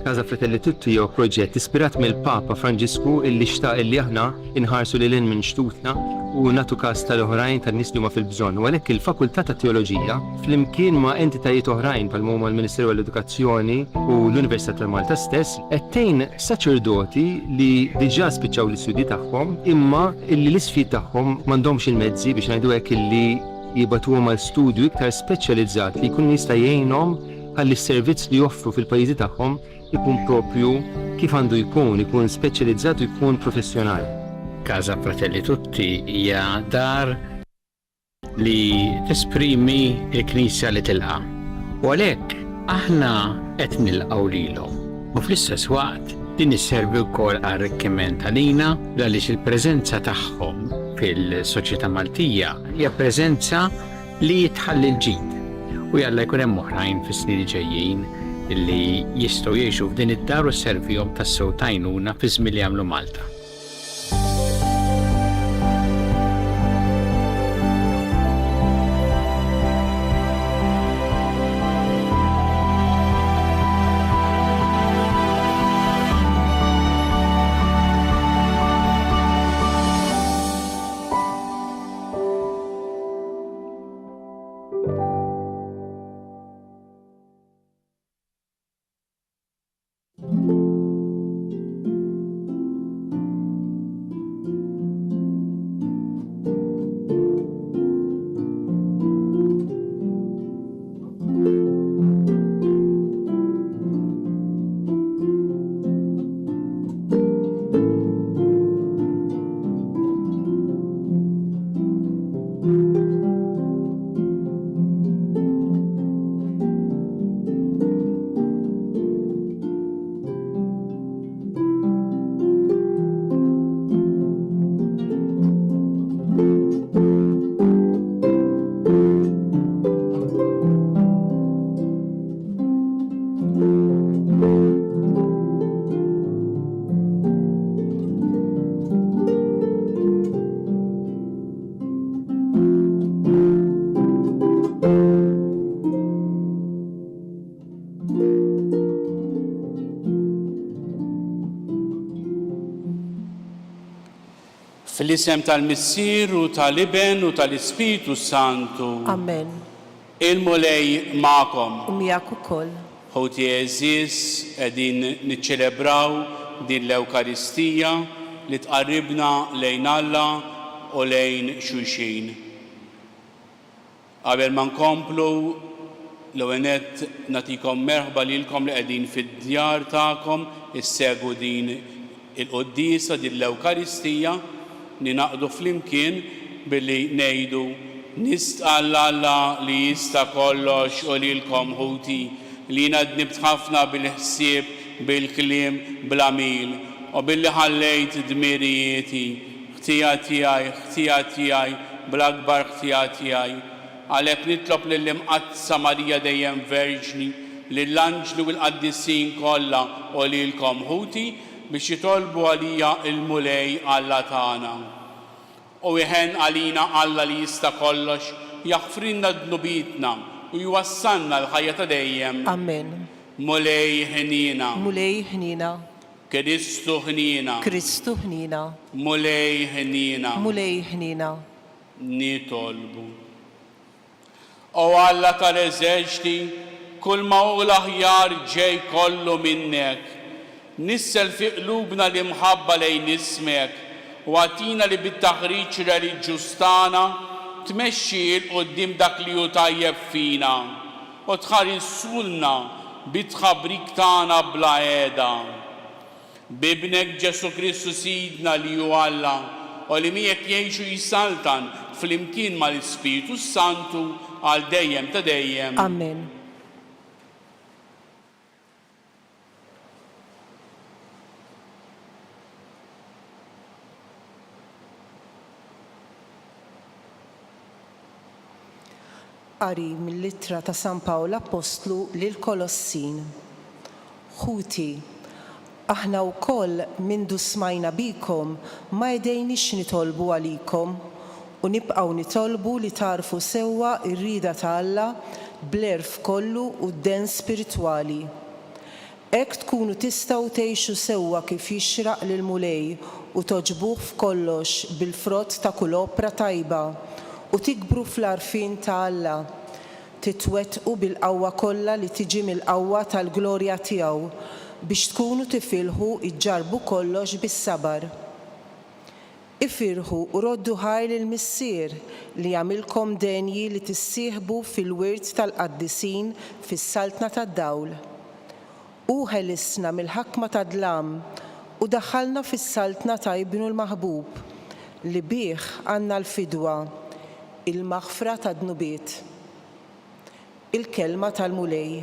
Casa Fratelli Tutti jew proġett ispirat mill-Papa Franġisku illi xtaq illi aħna inħarsu lil hinn minn xtutna u nagħtu każ tal-oħrajn tan-nies li huma fil-bżonn. U għalhekk il-Fakultà ta' Teoloġija flimkien ma' entitajiet oħrajn bħal huma l-Ministeru għall-Edukazzjoni u l-Università ta' Malta stess qed tgħin saċerdoti li diġà spiċċaw l-istudji tagħhom imma illi l-isfid tagħhom m'għandhomx il-mezzi biex ngħidu hekk illi jibatuhom għal studju iktar speċjalizzat li jkun jista' jgħinhom ħalli s-servizz li joffru fil-pajjiżi tagħhom ikun propju kif għandu jkun speċjalizzat u jkun professjonali. Casa Fratelli Tutti hija dar li tesprimi l-Knisja li tilqa. U għalhekk aħna qed nilqgħu lilhom. U fl-istess waqt din isservi wkoll għar-arricchiment għalina għaliex il-preżenza tagħhom fil-soċjetà Maltija hija preżenza li tħalli l-ġid. U jalla jkun hemm oħrajn fis-snin ġejjin illi jistgħu jgħixu f'din id-dar u sservihom tas-sew tajnuna fi żmien li jagħmlu Malta. Fil-isem tal-Missier u tal-Iben u tal-Ispiritu Santu. Amen. Il-mulej ma'kom. U miegħek ukoll. Ħoti eżis qegħdin niċċelebraw din l-Ewkaristija li tqarribna lejn Alla u lejn xulxin. Qabel ma nkomplu l-ewwel nett nagħtikom merħba lilkom li qegħdin fid-djar tagħkom issegwu din il-qudiesa din l-Ewkaristija ninaqdu flimkien billi ngħidu nistqal Alla li jista' kollox u lilkom ħuti li jiena dnibt ħafna bil-ħsieb, bil-kliem, bl-għamil u billi ħallejt dmirijieti ħtija tiegħi bl-akbar ħtija tiegħi. Għalhekk nitlob lill-Imqaddsa Marija dejjem Verġni, lill-anġli u l-qaddisin kollha u lilkom ħuti biex jitolbu għalija il-mulej Alla tagħna. U jħen għalina Alla li jista' kollox jaħfrinna dnubitna u jwassalna l-ħajja ta' dejjem. Amen. Mulej ħnina. Mulej ħnina. Kristu ħnina. Kristu ħnina. Mulej ħnina. Mulej ħnina. Nitolbu. O Alla tal-eżerċti, kull ma hu l-aħjar ġej kollu minnek. Nissel fi qlubna li mħabba lejn ismek u għatina li bit-taħriġ reliġjuż tagħna tmexxi l-qudiem dak li hu tajjeb fina u tħarissulna bit-tħabbrik tagħna bla qiegħda. Bibnek Ġesu Kristu Sidna li hu Alla u li miegħek jgħixu jisaltan flimkien mal-Ispiritu Santu għal dejjem ta' dejjem. Amen. Qari mill-Littra ta' San Pawl Apostlu lil Kolossin. Ħuti, aħna wkoll mindu smajna bikom ma jdejniex nitolbu għalikom u nibqgħu nitolbu li tarfu sewwa r-rieda ta' Alla bl-erf kollu u d-den spiritwali. Hekk tkunu tistgħu tgħixu sewwa kif jixraq lil Mulej u toġbuh f'kollox bil-frott ta' kull opra tajba u tikbru fl-għarfien ta' Alla, titwettqu bil-qawwa kollha li tiġi mill-qawwa tal-glorja tiegħu biex tkunu tifilħu iġġarbu kollox bis-sabar. Ifirħu u roddu ħajr il-missier li jagħmilkom denji li tissieħbu fil-wirt tal-qaddisin fis-saltna tad-dawl. U ħelisna mill-ħakma tad-dlam u daħħalna fis-saltna ta' Ibnu l-Maħbub li bih għandna l-fidwa, il-maħfra tad-dnubiet. Il-kelma tal-Mulej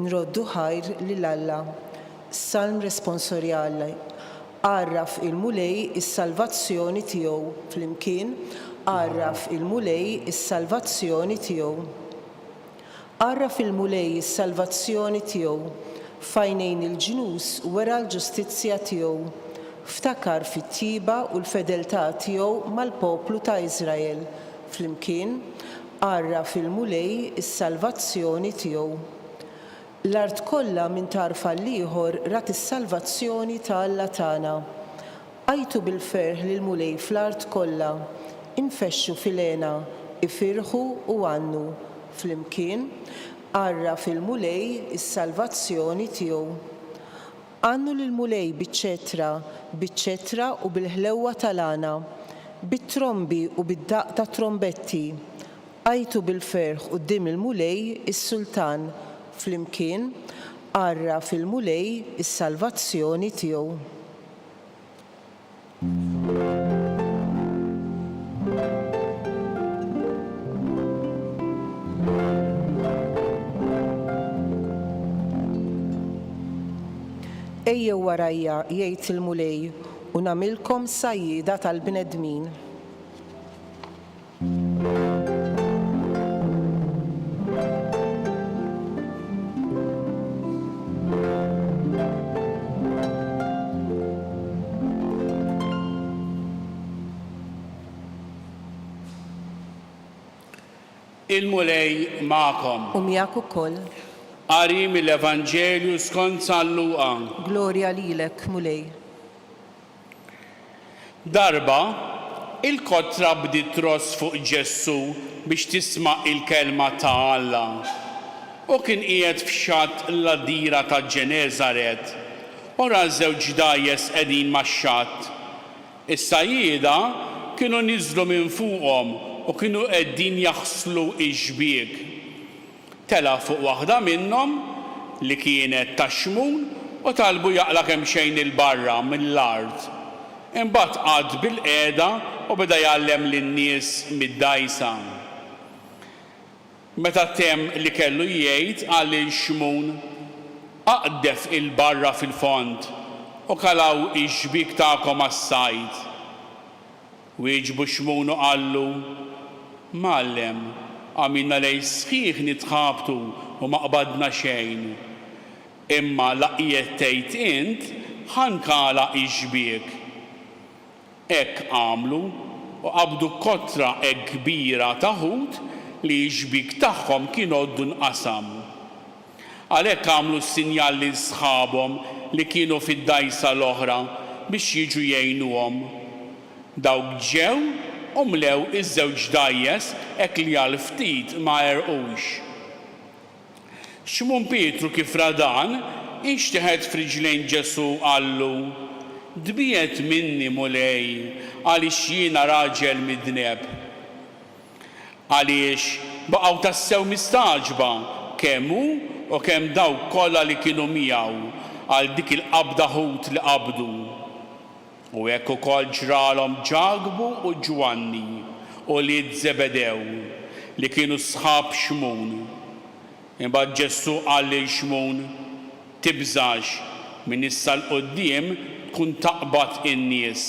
nroddu ħajr lil Alla. Salm responsorjali. Għarraf il-Mulej is-salvazzjoni tiegħu flimkien, għarraf il-Mulej is-salvazzjoni tiegħu. Għarraf il-Mulej is-salvazzjoni tiegħu f'għajnejn il-ġnus wera l-ġustizzja tiegħu. Ftakar fit-tiba u l-fedeltà tiegħu mal-poplu ta' Iżrael. Flimkien, għarraf il-Mulej is-salvazzjoni tiegħu. L-art kollha minn tarfa l-ieħor rat is-salvazzjoni ta' Alla tagħna. Għajtu bil-ferħ lil Mulej fl-art kollha, infexxu filena, ifirħu u għannu. Flimkien, għarraf il-Mulej is-salvazzjoni tiegħu. Għannu lil Mulej biċ-ċetra u bil-ħlewwa tal-għana, bit-trombi u bid-daqq ta' trombetti. Għajtu bil-ferħ quddiem il-Mulej is-Sultan. Flimkien, għarraf il-Mulej is-salvazzjoni tiegħu. Ejjew warajja jgħid il-Mulej u nagħmilkom sajjieda tal-bnedmin. Il-Mulej magħkom. U miegħek ukoll. Qari mill-Evanġelju skont San Luqa. Glorja lilek, Mulej. Darba, il-kotra bdiet tross fuq Ġessu biex tisma' il-kelma ta' Alla. U kien qiegħed f'xatt l-għadira ta' Ġeneżaret u ra żewġ dgħajjes qegħdin max-xatt. Is-sajjieda kienu niżlu minn fuqhom u kienu qegħdin jaħslu ix-xbieg. Tela fuq waħda minnhom li kienet tax-xmun u talbu jaqla kemm xejn il-barra mill-art. Imbagħad qagħad bil-qiegħda u beda jgħallem lin-nies mid-dgħajsa. Meta temm li kellu jgħid qal lil-xmun aqdef il-barra fil-fond u kalaw ix-xbieg tagħkom għas-sajd. Wieġbu xmun u qallu: Mallem, għamilna lej sħiħ nitħabtu u ma qbadna xejn. Imma laqqiet tgħid int ħankala ix-xbieg. Hekk għamlu u qabdu kotra hekk kbira ta' ħut li x-xbieg tagħhom kien għoddu nqasam. Għalhekk għamlu s-sinjal lil sħabhom li kienu fid-dgħajsa l-oħra biex jiġu jgħinuhom. Dawk ġew u mlew iż-żewġ dgħajjes hekk li għal ftit ma għerqux. Xmun Pietru kif ra dan inxteħed f'riġlejn Ġesu qallu: Dbiet minni Mulej għaliex jiena raġel midneb. Għaliex baqgħu tassew mistaġba kemm hu u kemm dawk kollha li kienu miegħu għal dik il-qabda ħut li qabdu. U hekk ukoll ġralhom Ġagbu u Ġwanni u Lied Zebedew li kienu sħab xmun. Imbagħad Ġesu qal lil xmun: Tibżax, minn issa l-qudiem tkun taqbad in-nies.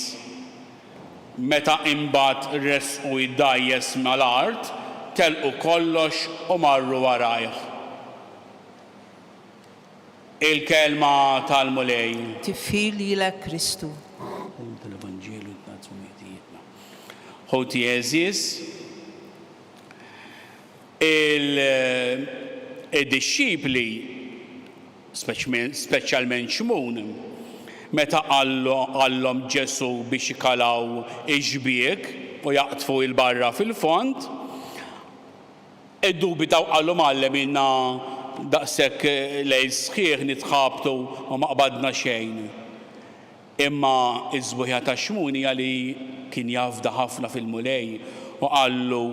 Meta imbagħad resqu id-dgħajjes mal-art, telqu kollox u marru warajh. Il-kelma tal-Mulej. Tifħil lilek Kristu. Ħoti eżis, il-disċipli speċjalment xmun, meta għallhom Ġesu biex ikalaw iġbiek u jaqtfu il-barra fil-font, iddubitaw qallu Mgħallem inna daqshekk lejl sħiħ nitħabtu u ma qbadna xejn. Imma iż-żbuħja ta' xmun hija li kien jafda ħafna fil-mulej u qallu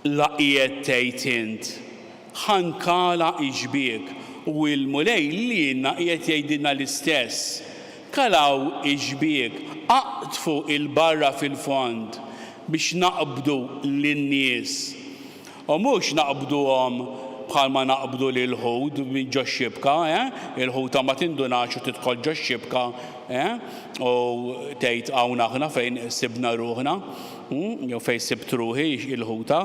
laqiet tgħid int ħankala iġbiek u l-mulej lielna qiegħed jgħidilna l-istess. Kalaw iġbiek, aqtfu il-barra fil-fond biex naqbdu lin-nies. U mhux naqbduhom bħalma naqbdu lil ħud minn ġo xibka, il-ħuta ma tindunax u tidħol ġo xibka, u tgħid hawn aħna fejn sibna ruħna, jew fejn sibt ruħi il-ħuta.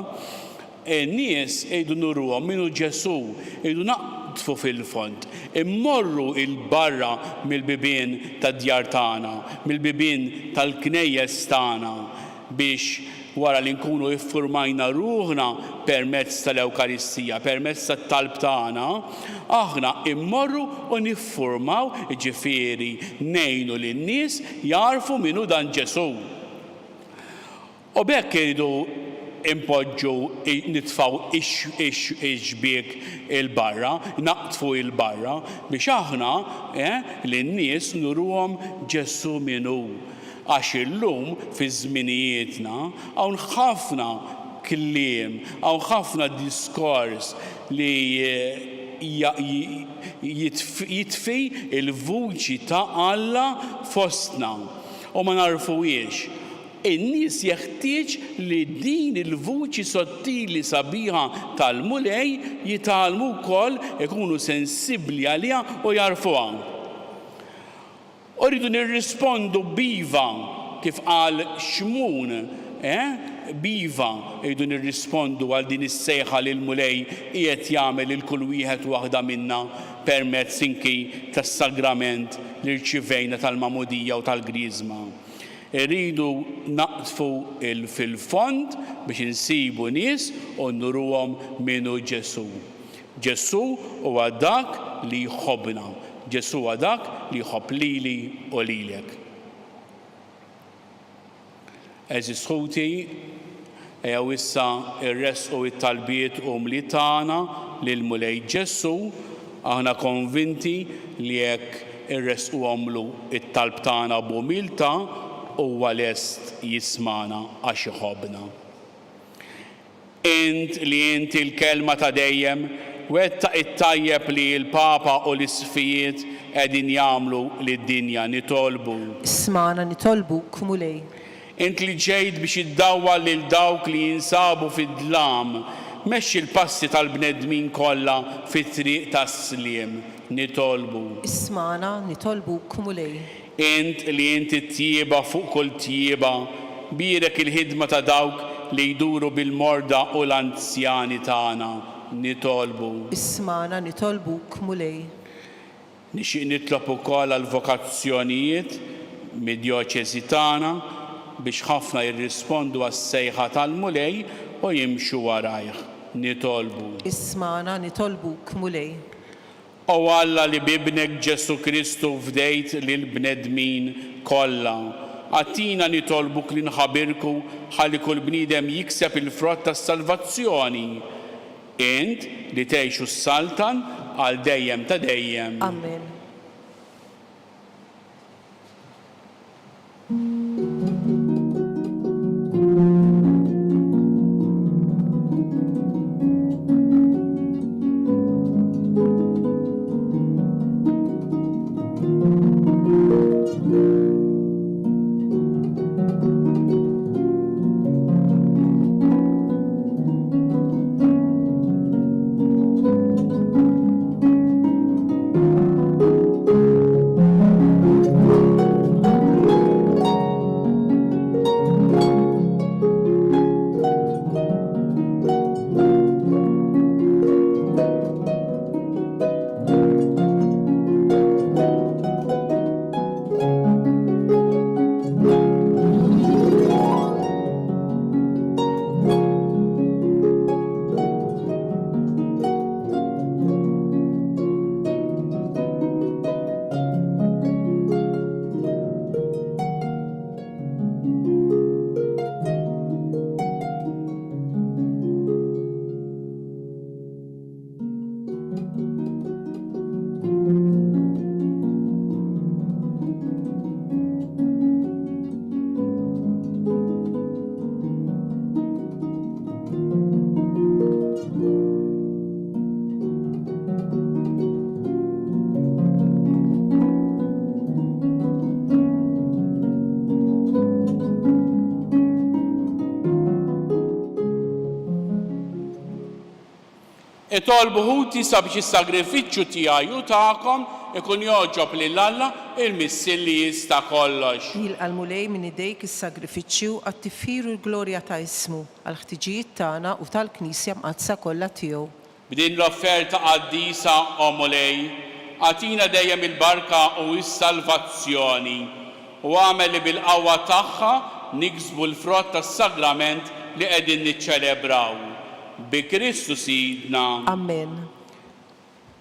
In-nies jgħidu nurruhom minnu Ġesu, jgħidu naqtfu fil-fond, immorru il-barra mill-bibien tad-djar tagħna, mill-bibien tal-knejjes tagħna biex wara li nkunu iffurmajna ruħna permezz tal-Ewkaristija, permezz tat-talb tagħna, aħna immorru u niffurmaw, ġifieri ngħinu lin-nies jarfu minnu dan Ġesu. U bekk iridu impoġġu nitfgħu iġbiek il-barra, naqtfu il-barra biex aħna lin-nies nurruhom Ġesu minnu. Għax illum fi żminijietna hawn ħafna kliem, hawn ħafna diskors li jitfi il-vuċi ta' Alla fostna u ma narfuhiex. In-nies jeħtieġ li din il-vuċi sottili sabiħa tal-mulej jitgħallmu wkoll ikunu sensibbli għaliha u jarfuha. Rridu nirrispondu biva kif qal xmun, biva rridu nirrispondu għal din is-sejħa li l-mulej qiegħed jagħmel lil kull wieħed waħda minna permezz inki tas-sagrament li rċivejna tal-mamudija u tal-griżma. Irridu naqtfu fil-fond biex insibu nies u nurruhom minnu Ġesu. Ġesu huwa dak li jħobbna. Ġesu huwa dak li jħobb lili u lilek. Eżis ħuti, ejjew issa irresqu it-talbiet u mli tagħna lil mulej Ġesu, aħna konvinti li jekk irresquhomlu it-talb tagħna b'umiltà huwa lest jismana għax iħobbna. Int li inti l-kelma ta' dejjem wettaq it-tajjeb li l-Papa u l-isfijiet qegħdin jagħmlu lid-dinja nitolbu. Ismana nitolbuk mulej. Int li ġejt biex iddawwal lil dawk li jinsabu fid-dlam, mexxi l-passi tal-bnedmin kollha fit-triq tas-sliem nitolbu. Ismana nitolbuk mulej. Int li inti tjieba fuq kull tjieba, birek il-ħidma ta' dawk li jduru bil-morda u l-anzjani tagħna nitolbu. Ismana nitolbuk mulej. Nixtieq nitlob ukoll għal vokazzjonijiet mid-djoċeżi tagħna biex ħafna jirrispondu għas-sejħa tal-mulej u jimxu warajh nitolbu. Ismana nitolbuk mulej. U Alla li bibnek Ġesu Kristu fdejt lil bnedmin kollha. Għattina nitolbuk li nħabirku ħalli kull bniedem jikseb il-frott tas-salvazzjoni. Int li tgħixu s-saltan għal dejjem ta' dejjem. Amen. Itolbu ħuti sabiex is-sagrifiċċju tiegħi u tagħkom ikun joġob lil Alla il-Missil li jista' kollox. Jilqa' l-mulej minn idejk is-sagrifiċċju għat-tiffiru l-glorja ta' ismu għall-ħtiġijiet tagħna u tal-Knisja mqazza kollha tiegħu. B'din l-offerta qaddisa o mulej, għatina dejjem il-barka u s-salvazzjoni u għamel li bil-qawwa tagħha niksbu l-frott tas-sagrament li qegħdin niċċelebraw. Bi Kristu Sidna. Amen.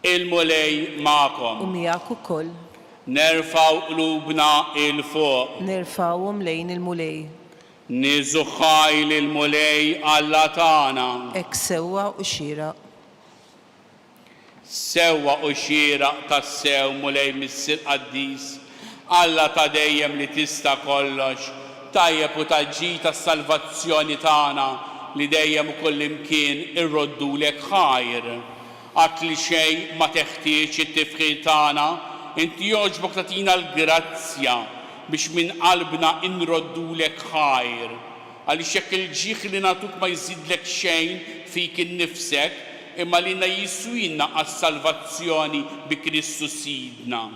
Il-mulej U magħkom. miegħek ukoll Nerfaw qlubna il-fuq. nerfawhom lejn il-mulej. Niżu ħajl il-mulej Alla tagħna. Hekk sewwa u xieraq. Sewwa u xieraq tas-sew mulej mis-sil qaddis. Alla ta' dejjem li tista' kollox. Tajjeb u taġġi tas-salvazzjoni tagħna li dejjem u kullimkien irroddulek ħajr. Għat li xejn ma teħtieġ it-tifħir tagħna, inti jogħġbok tagħtina l-grazzja biex minn qalbna inroddulek ħajr. Għaliex jekk il-ġieħ li nagħtuk ma jżidlek xejn fik innifsek, imma li jiswinna għas-salvazzjoni bi Kristu Sidna.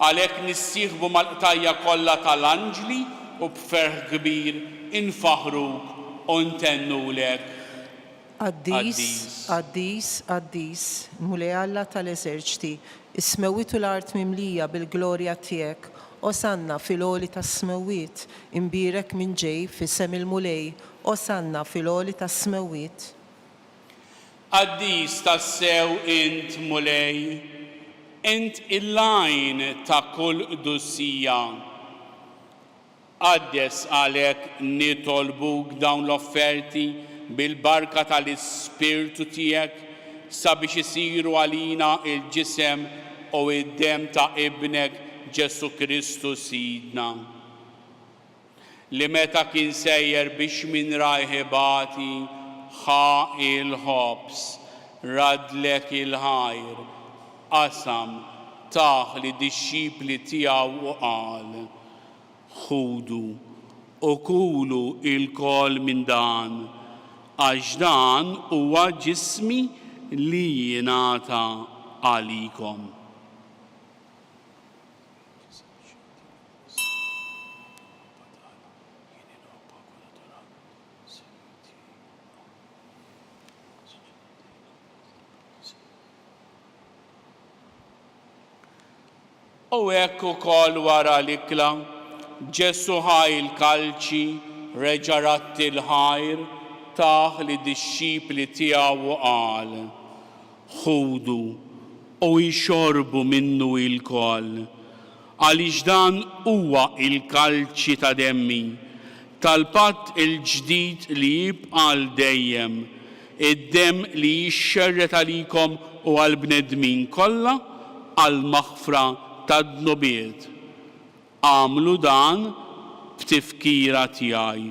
Għalhekk nissieħbu mal-qtajja kollha tal-anġli u b'ferħ kbir infaħruk u ntennulek. Qaddis, qaddis, qaddis, mulej Alla tal-eżerċti, ismewwiet u l-art mimlija bil-glorja tiegħek, osanna fil-għoli tas-smewwiet, imbirek minn ġej f'isem il-mulej, osanna fil-għoli tas-smewwiet. Qaddis tassew int mulej, int il-lajn ta' kull qudussija. Qaddes għalhekk nitolbuk dawn l-offerti bil-barka tal-Ispirtu tiegħek sabiex isiru għalina il-ġisem u id-dem ta' ibnek Ġesu Kristu Sidna. Li meta kien sejjer biex minn rajħibati ħa il-ħobs, radlek il-ħajr, qasam taħ li dixxipli tiegħu u qal. Ħudu u kulu il-kol minn dan, għax dan huwa ġismi li jingħata għalikom. U hekk ukoll wara l-ikla, Ġesu ħajl kalċi reġa' ratti l-ħajr taħ li dixxipli tiegħu qal. Ħudu u jxorbu minnu il-koll, għaliex dan huwa il-kalċi ta' demmi, tal-patt il-ġdid li jibqa' l dejjem, id-dem li jixxerret għalikom u għall-bnedmin kollha għall-maħfra tad-dnubiet. Għamlu dan b'tifkira tiegħi.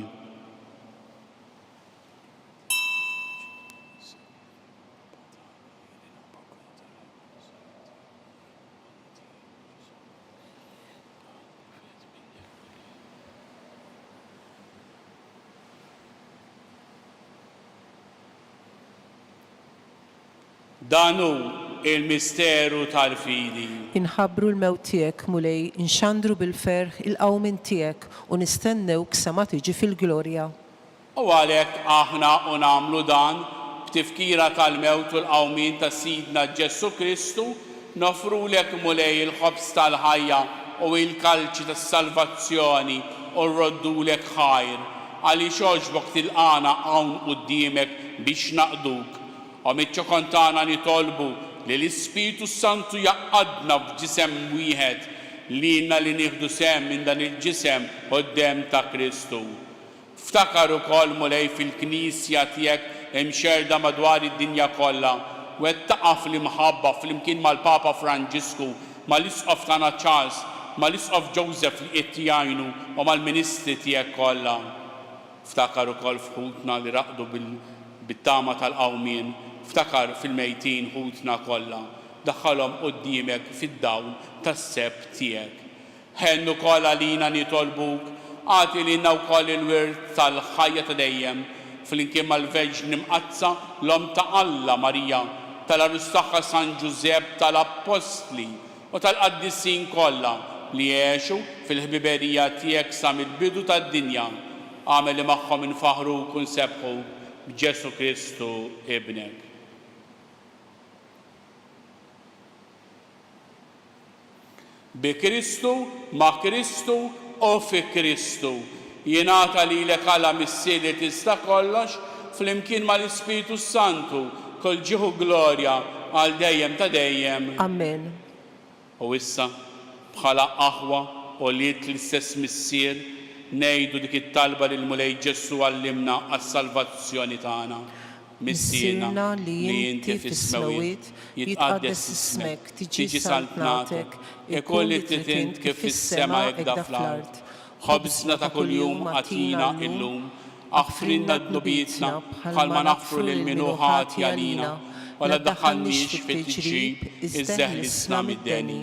Danu il-misteru tal-fidi. Inħabbru l-mewt tiegħek mulej, inxandru bil-ferħ il-qawmin tiegħek u nistennewk sa ma tiġi fil-glorja. U għalhekk aħna u nagħmlu dan b'tifkira tal-mewt u l-qawmin ta' Sidna Ġesu Kristu, nofrulek mulej il-ħobs tal-ħajja u il-kalċi tas-salvazzjoni u rroddulek ħajr, għaliex għoġbok tilqana hawn quddiemek biex naqduk. U miċ-ċokontana nitolbu li l-Ispiritu Santu jaqadna f'ġisem wieħed lilna li nieħdu sehem minn dan il-ġisem quddiem ta' Kristu. Ftakar ukoll mulej fil-Knisja tiegħek imxerda madwar id-dinja kollha u wettaqa' fl-imħabba flimkien mal-Papa Franġisku, mal-Isqof tagħna Charles, mal-Isqof Joseph li qed jgħinu u mal-Ministri tiegħek kollha. Ftakar ukoll f'ħutna li raqdu bit-tama tal-qawmien, ftakar fil-mejtin ħutna kollha, daħħalhom quddiemek fid-dawl tas-seb tiegħek. Ħennu koll għalina nitolbuk, għati lilna wkoll il-wirt tal-ħajja ta' dejjem flimkien mal-Verġni Mqazza l-Om ta' Alla Marija, tal-Arus tagħha San Ġusepp tal-Apostli u tal-Qaddissin kollha li jgħixu fil-ħbiberija tiegħek sa mill-bidu tad-dinja. Għamel li magħhom infaħruk u nsebħuk b'Ġesu Kristu ibnek. Bi Kristu, ma' Kristu u fi Kristu. Jingħata lilek Alla missieri tista' kollox flimkien mal-Ispiritu Santu kull ġieħu glorja għal dejjem ta' dejjem. Amen. U issa bħala aħwa u liet l-istess missier ngħidu dik it-talba lil Mulej Ġesu għallimna għas-salvazzjoni tagħna. Missierna li inti fis-smawiet jitqaddes ismek, tiġi saltnatek, ikoll li trid kif fis-sema hekk fl-art. Ħobżna ta' kuljum għatina illum, aħfrinna d-nubietna bħalma naħfru lil min hu ħati għalina, u la ddaħħalniex fit-tiġrib iżdeħlisna mid-deni.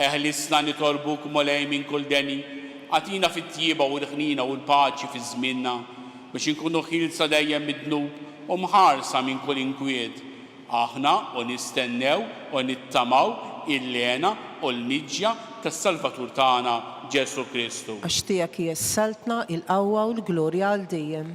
Eħlisna nitolbuk Mulej minn kull deni, għatina fit-tjieba u l-ħnina u l-paċi fi żmienna biex inkunu ħilsa dejjem mid-dnub u mħarsa minn kull inkwiet. Aħna u nistennew u nittamaw il-lena u l-niġja tas-Salvatur tagħna Ġesu Kristu. Għax tiegħek hija s-saltna, il-qawwa u l-glorja għal dejjem.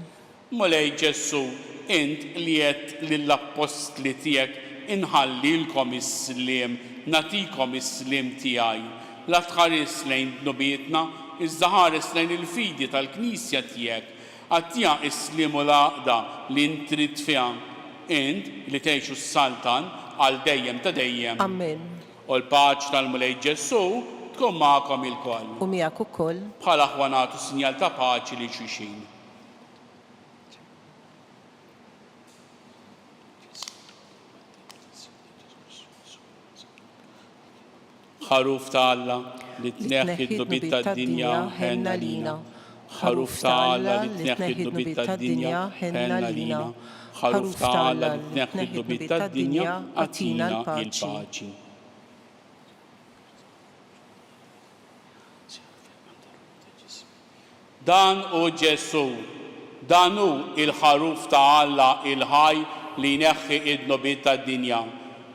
Mulej Ġesu, int li qed lill-Apostli tiegħek inħallilkom is-sliem, natikom is-sliem tiegħi. La tħares lejn dnubietna, iżda ħares lejn il-fidi tal-Knisja tiegħek. Għattija is-sliem u l-għaqda li intrid fiha. Int li tgħixu s-saltan għal dejjem ta' dejjem. Amen. U l-paċi tal-Mulej Ġesu tkun magħkom ilkoll. U miegħek ukoll. Bħala aħwa nagħtu sinjal ta' paċi lil xulxin. ħaruf ta' Alla li tneħħi d-dubit tad-dinja ħenna lina. ħaruf ta' Alla li tneħħi d-dubit tad-dinja ħenna lina. ħaruf ta' Alla li tneħħi d-dubit tad-dinja għatina il-paċi. Dan u Ġesu, dan hu il-ħaruf ta' Alla il-ħaj li jneħħi id-dubit tad-dinja.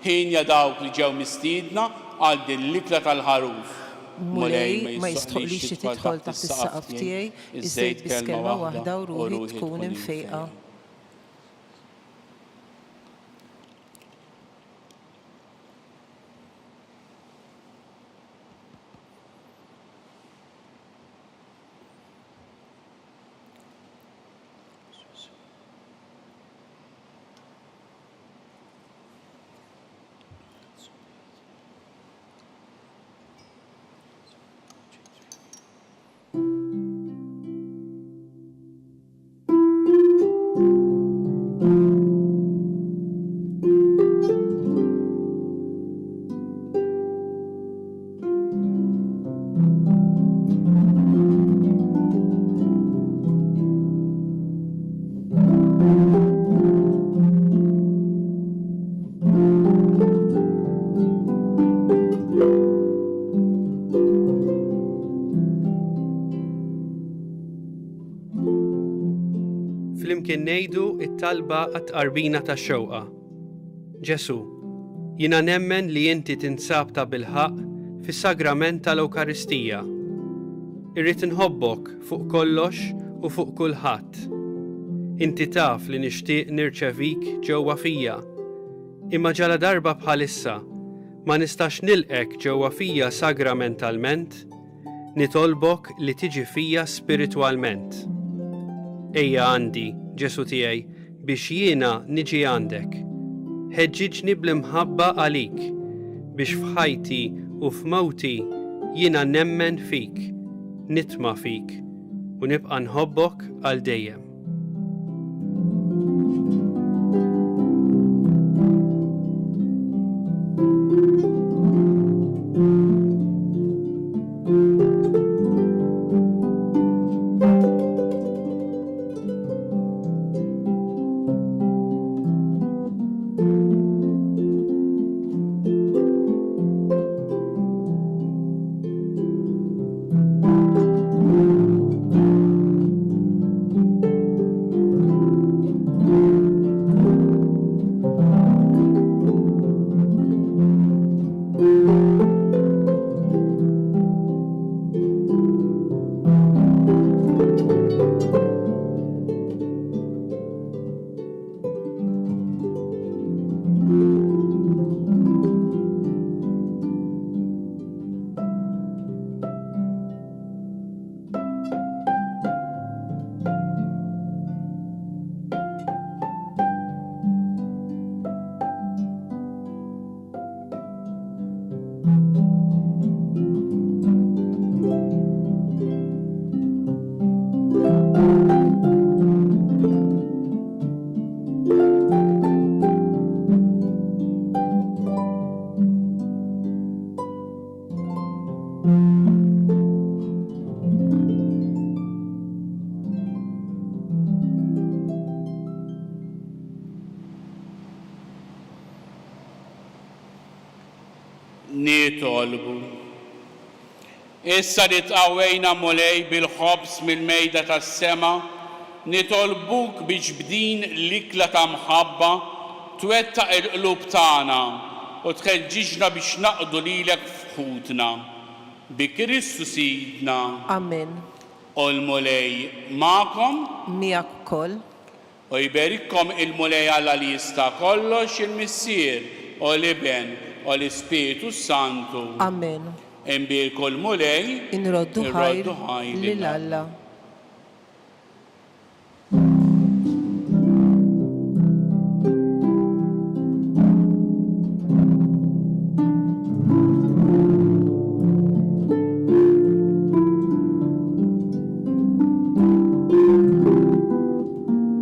Ħin dawk li ġew mistiedna għal din l-ikla tal-ħaruf. Mulej ma jistħoqlix tidħol taħt is-saqaf tiegħi, iżżejt biss kelma waħda u ruħi tkun imfejqa. Flimkien ngħidu it-talba għat-tqarbina tax-xewqa. Ġesu, jiena nemmen li inti tinsab ta' bilħaq fis-sagrament tal-Ewkaristija. Irrid inħobbok fuq kollox u fuq kulħadd. Inti taf li nixtieq nirċevik ġewwa fija. Imma ġala darba bħalissa ma nistax nilqek ġewwa fija sagramentalment, nitolbok li tiġi fija spiritwalment. Ejja għandi, Ġesu tiegħi, biex jiena niġi għandek. Ħeġġiġni bl-imħabba għalik, biex f'ħajti u f'mowti jiena nemmen fik, nitma' fik, u nibqa' nħobbok għal dejjem. Nitolbu. Issa li tqawwejna mulej bil-ħobs mill-mejda tas-sema, nitolbuk biex b'din l-ikla ta' mħabba twettaq il-qlub tagħna u tħeġġiġna biex naqdu lilek f'ħutna. Bi Kristu Sidna. Amen. U l-mulej magħkom Miegħek ukoll. u jberikkom il-mulej Alla li jista' kollox il-Missier u l-Iben u l-Ispiritu Santu. Amen. Imbirku l-mulej Inroddu ħajr lil Alla.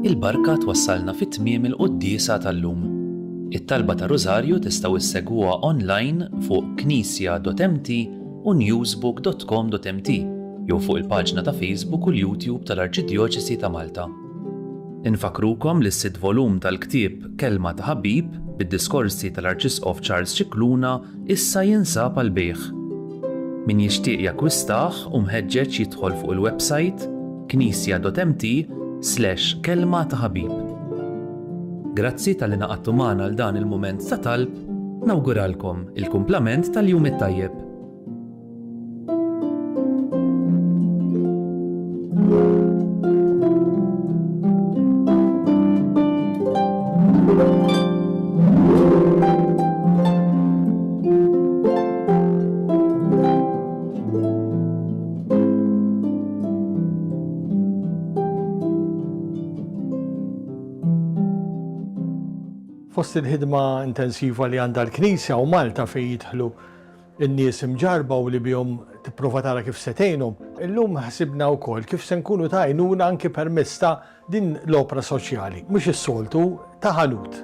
Il-barka twassalna fit-tmiem il-qudiesa tal-lum. It-talba ta' Rożarju tistgħu issegwuha online fuq knisja.mt u newsbook.com.mt jew fuq il-paġna ta' Facebook u l-YouTube tal-Arċidjoċesi ta' Malta. Infakrukom li s-sitt volum tal-ktieb Kelma ta' Ħabib bid-diskorsi tal-Arċisqof Charles Cicluna issa jinsab għal bejgħ. Min jixtieq jakkwistah u mħeġġeġ jidħol fuq il-website knisja.mt/kelma ta' ħabib. Grazzi tal-li naqattu magħna għal dan il-mument ta' talb, nawguralkom il-kumplament tal-jum it-tajjeb. Fost il-ħidma intensiva li għandha l-Knisja u Malta fejn jidħlu n-nies imġarba u li bihom tipprova tara kif se tgħinhom, illum ħsibna wkoll kif se nkunu ta' għajnuna anke permezz ta' din l-opra soċjali, mhux is-soltu ta' ħanut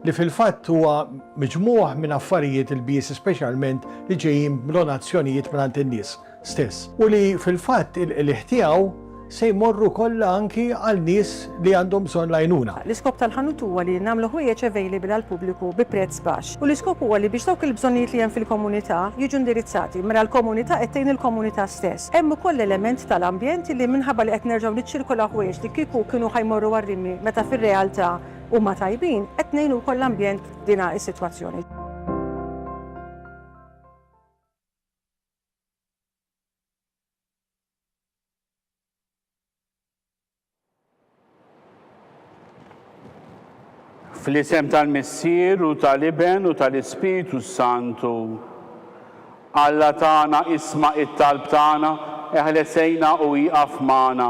li fil-fatt huwa miġmuħ minn affarijiet il-bies speċjalment li ġejjin b'donazzjonijiet mingħand in-nies stess. U li fil-fatt il-ħtiegħu se jmorru kollha anki għal nies li għandhom bżonn l-għajnuna. L-iskop tal-ħanut huwa li nagħmlu ħwejjeġ available għall pubbliku bi prezz baxx. U l-iskop huwa li biex dawk il-bżonnijiet li hemm fil-komunità jiġu indirizzati mara l-komunità qed tgħin il-komunità stess. Hemm ukoll element tal-ambjent li minħabba li qed nerġgħu niċċirkola ħwejjeġ li kieku kienu ħajmorru għar-rimmi meta fir-realtà huma tajbin qed ngħinu wkoll l-ambjent f'din is-sitwazzjoni. Fl-isem tal-Missier u tal-Iben u tal-Ispiritu Santu. Alla tagħna isma' it-talb tagħna eħlesejna u jqaf magħna.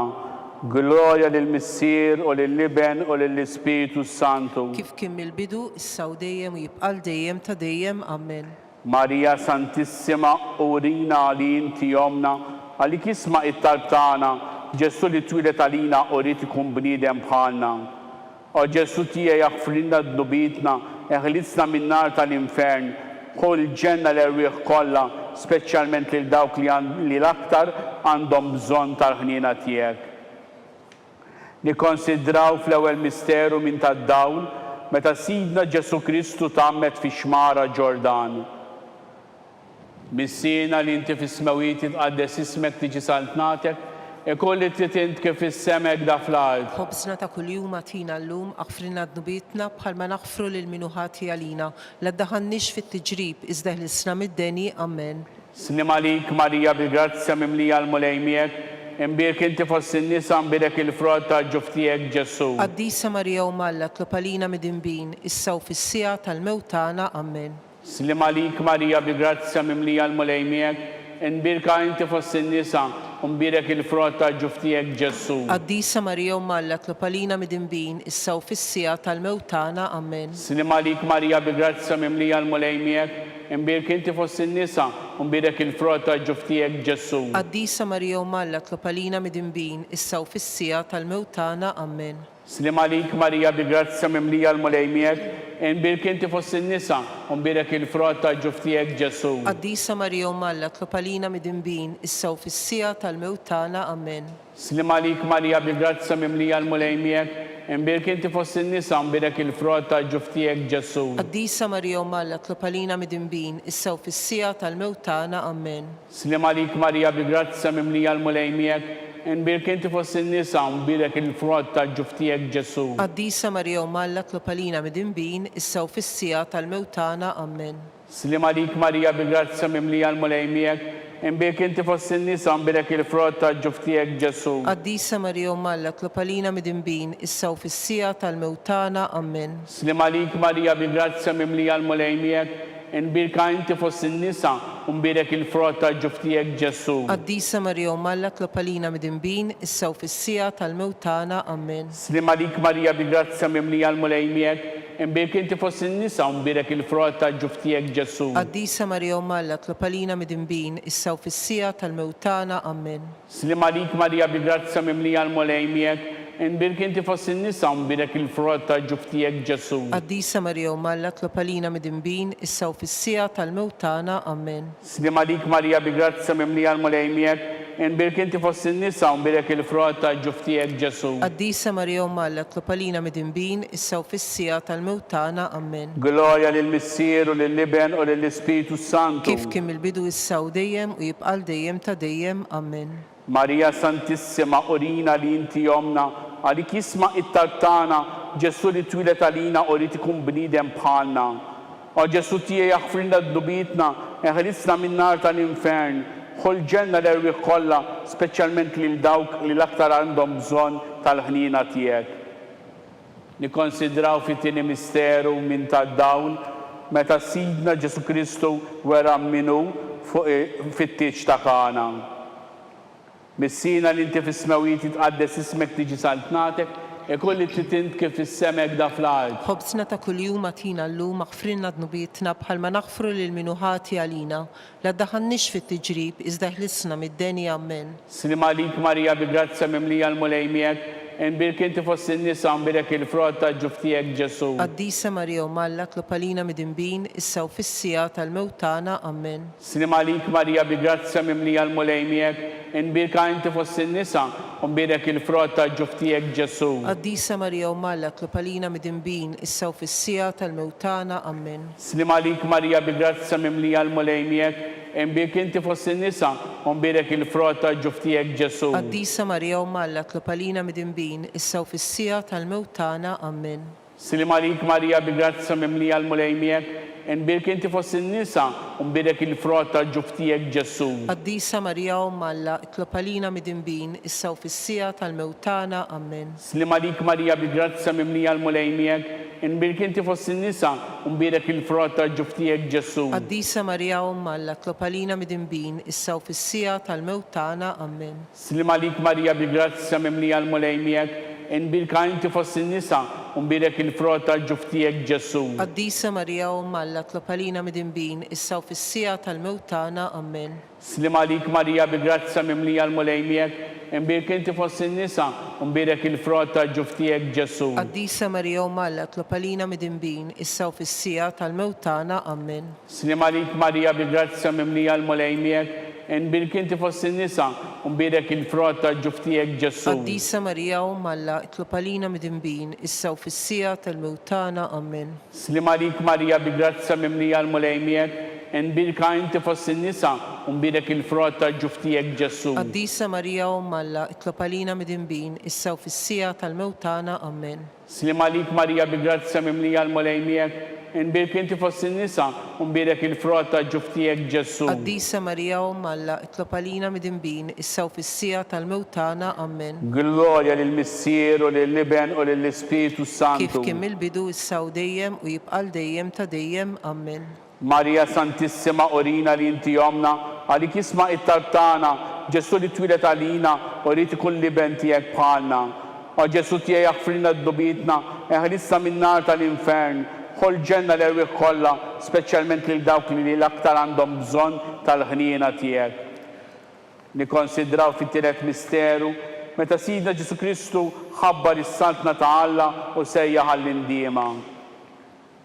Glorja lill-Missier u lill-Iben u lill-Ispiritu Santu. Kif kien mill-bidu, issa u dejjem u jibqa' dejjem ta' dejjem. Amen. Marija Santissima urina li inti jomna għalik isma' it-talb tagħna Ġesu li twilet għalina u rrid ikun bniedem bħalna. O Ġesu tiegħi jaħfrilna d-dubitna, eħlisna min-nar tal-infern, kull ġenna l-erwieħ kollha, speċjalment lil dawk li l-aktar għandhom bżonn tal-ħniena tiegħek. Nikkonsidraw fl-ewwel misteru minn tad-dawl meta Sidna Ġesu Kristu tammet fi xmara Ġordan. Missiena li inti fis-smawiet tqaddes ismek tiġi saltnatek, ikolli titint kif is-semek da fl-ard. Ħobżna ta' kuljum għatina llum aħfrilna d-nubietna bħalma naħfru lil min hu ħati għalina. La ddaħħalniex fit-tiġrib iżda ħlisna mid-deni. Amen. Slim għalik Marija bil-grazzja mimlija l-mulej miegħek, imbirk inti fost in-nisa nbirek il-frott ta' ġuf tiegħek Ġesu. Qaddisa Marija u Malla tlob għalina mid-inbin, issa u fis-sija tal-mewt tagħna. Amen. Slim għalik Marija bil-grazzja mimlija l-mulej miegħek, inbirka inti fost in-nisa nbirek il-frott ta' ġuf tiegħek Ġesu. Qaddisa Marija u Malla tlob għalina mid-inbin, issa u fis-sija tal-mewt tagħna. Amen. Slim għalik Marija bil-grazzja mimlija l-mulej miegħek, nbirek inti fost in-nisa u nbirek il-frott tal-ġuf tiegħek Ġesu. Qaddisa Marija Malla tlob għalina midinbin issa u fis-sija tal-mewtana. Amen. Slim għalik Marija bi grazzja mimlija l-mulej miegħek, nbirek inti fost in-nisa u nbirek il-frott tal-ġuf tiegħek Ġesu. Qaddisa Marija Malla tlob għalina midinbin issa u fis-sija tal-mewtana. Amen. Slim għalik Marija bi grazzja mimlija l-mulej miegħek, nbirek inti fost in-nisa u nbirek il-frott tal-ġuf tiegħek Ġesu. Qaddisa Marija Malla tlob għalina midinbin issa u fis-sija tal-mewtana. Amen. Slim għalik Marija bi grazzja mimlija l-mulej miegħek, nbirek inti fost in-nisa u nbirek il-frott tal-ġuf tiegħek Ġesu. Qaddisa Marija Malla tlob għalina midinbin issa u fis-sija tal-mewtana. Amen. Slim għalik Marija bi grazzja mimlija l-mulej miegħek, nbirek inti fost in-nisa u nbirek il-frott tal-ġuf tiegħek Ġesu. Qaddisa Marija Malla tlob għalina midinbin issa u fis-sija tal-mewtana. Amen. Slim għalik Marija bi grazzja mimlija l-mulej miegħek, nbirka inti fost in-nisa u nbirek il-frott tal-ġuf tiegħek Ġesu. Qaddisa Marija Malla tlob għalina midinbin issa u fis-sija tal-mewtana. Amen. Slim għalik Marija bi grazzja mimlija l-mulej miegħek, nbirek inti fost in-nisa u nbirek il-frott tal-ġuf tiegħek Ġesu. Qaddisa Marija Malla tlob għalina midinbin issa u fis-sija tal-mewtana. Amen. Slim għalik Marija bi grazzja mimlija l-mulej miegħek, nbirek inti fost in-nisa u nbirek il-frott tal-ġuf tiegħek Ġesu. Qaddisa Marija Malla tlob għalina midinbin issa u fis-sija tal-mewtana. Amen. Slim għalik Marija bi grazzja mimlija l-mulej miegħek, nbirek inti fost in-nisa u nbirek il-frott tal-ġuf tiegħek Ġesu. Qaddisa Marija Malla tlob għalina midinbin issa u fis-sija tal-mewtana. Amen. Glorja lill-Missier u lill-Iben u lill-Ispiritu Santu. Kif kien il-bidu issa u dejjem u jibqa' dejjem ta' dejjem. Amen. Marija Santissima, orina li inti jomna, għalik jisma it-talb tagħna, Ġesu li twilet għalina u li tkun bniedem bħalna. O Ġesu tiegħi jaħfrilna d-dubitna, eħlisna min-nar tal-infern, ħol ġenna l-erwieħ kollha, speċjalment lil dawk li l-aktar għandhom bżonn tal-ħnina tiegħek. Nikkonsidraw fit-tieni misteru minn tad-dawn meta Sidna Ġesu Kristu wera minnu fit-tieġ ta' Kana. Missina li inti fis-smawiet tqaddes ismek tiġi saltnatek, ikolli titint kif is-semek da fl-art. Ħobsna ta' kuljum atina llum aħfrilna dnubietna bħalma naħfru lil minuħati għalina. La daħannix fit-tiġrib iżda ħlisna mid-deni. Amen. Slim għalik Marija bi grazzja mimlija l-mulej miegħek, nbirek inti fost in-nisa u nbirek il-frott tal-ġuf tiegħek Ġesu. Qaddisa Marija Malla tlob għalina midinbin issa u fis-sija tal-mewtana. Amen. Slim għalik Marija bi grazzja mimlija l-mulej miegħek, nbirka inti fost in-nisa u nbirek il-frott tal-ġuf tiegħek Ġesu. Qaddisa Marija Malla tlob għalina midinbin issa u fis-sija tal-mewtana. Amen. Slim għalik Marija bi grazzja mimlija l-mulej miegħek, nbirek inti fost in-nisa u nbirek il-frott tal-ġuf tiegħek Ġesu. Qaddisa Marija Malla tlob għalina midinbin issa u fis-sija tal-mewtana. Amen. Slim għalik Marija bi grazzja mimlija l-mulej miegħek, nbirek inti fost in-nisa u nbirek il-frott tal-ġuf tiegħek Ġesu. Qaddisa Marija Malla tlob għalina midinbin issa u fis-sija tal-mewtana. Amen. Slim għalik Marija bi grazzja mimlija l-mulej miegħek, nbirek inti fost in-nisa u nbirek il-frott tal-ġuf tiegħek Ġesu. Qaddisa Marija Malla tlob għalina midinbin issa u fis-sija tal-mewtana. Amen. Slim għalik Marija bi grazzja mimlija l-mulej miegħek, nbirka inti fost in-nisa u nbirek il-frott tal-ġuf tiegħek Ġesu. Qaddisa Marija Malla tlob għalina midinbin issa u fis-sija tal-mewtana. Amen. Slim għalik Marija bi grazzja mimlija l-mulej miegħek, nbirek inti fost in-nisa u nbirek il-frott tal-ġuf tiegħek Ġesu. Qaddisa Marija Malla tlob għalina midinbin issa u fis-sija tal-mewtana. Amen. Slim għalik Marija bi grazzja mimlija l-mulej miegħek, nbirek inti fost in-nisa u nbirek il-frott tal-ġuf tiegħek Ġesu. Qaddisa Marija Malla tlob għalina midinbin issa u fis-sija tal-mewtana. Amen. Slim għalik Marija bi grazzja mimlija l-mulej miegħek, nbirka inti fost in-nisa u nbirek il-frott tal-ġuf tiegħek Ġesu. Qaddisa Marija Malla tlob għalina midinbin issa u fis-sija tal-mewtana. Amen. Slim għalik Marija bi grazzja mimlija l-mulej miegħek, nbirek inti fost in-nisa u nbirek il-frott tal-ġuf tiegħek Ġesu. Qaddisa Marija Malla tlob għalina midinbin issa u fis-sija tal-mewtana. Amen. Glorja lill-Missier u lill-Iben u lill-Ispiritu Santu. Kif kien mill-bidu issa u dejjem u jibqa' dejjem ta' dejjem. Amen. Marija Santissima, orina li inti jomna, għalik jisma it-talb tagħna, Ġesu li twilet għalina u li tkun l-Iben tiegħek bħalna. O Ġesu tiegħi jaħfrilna d-dubitna, eħlisna min-nar tal-infern, u l-ġenna l-erwieq kollha, speċjalment lil dawk li l-aktar għandhom bżonn tal-ħniena tiegħek. Nikkonsidraw fit-tielet misteru meta Sidna Ġesu Kristu ħabbar is-saltna ta' Alla u sejjaħ għall-indiema.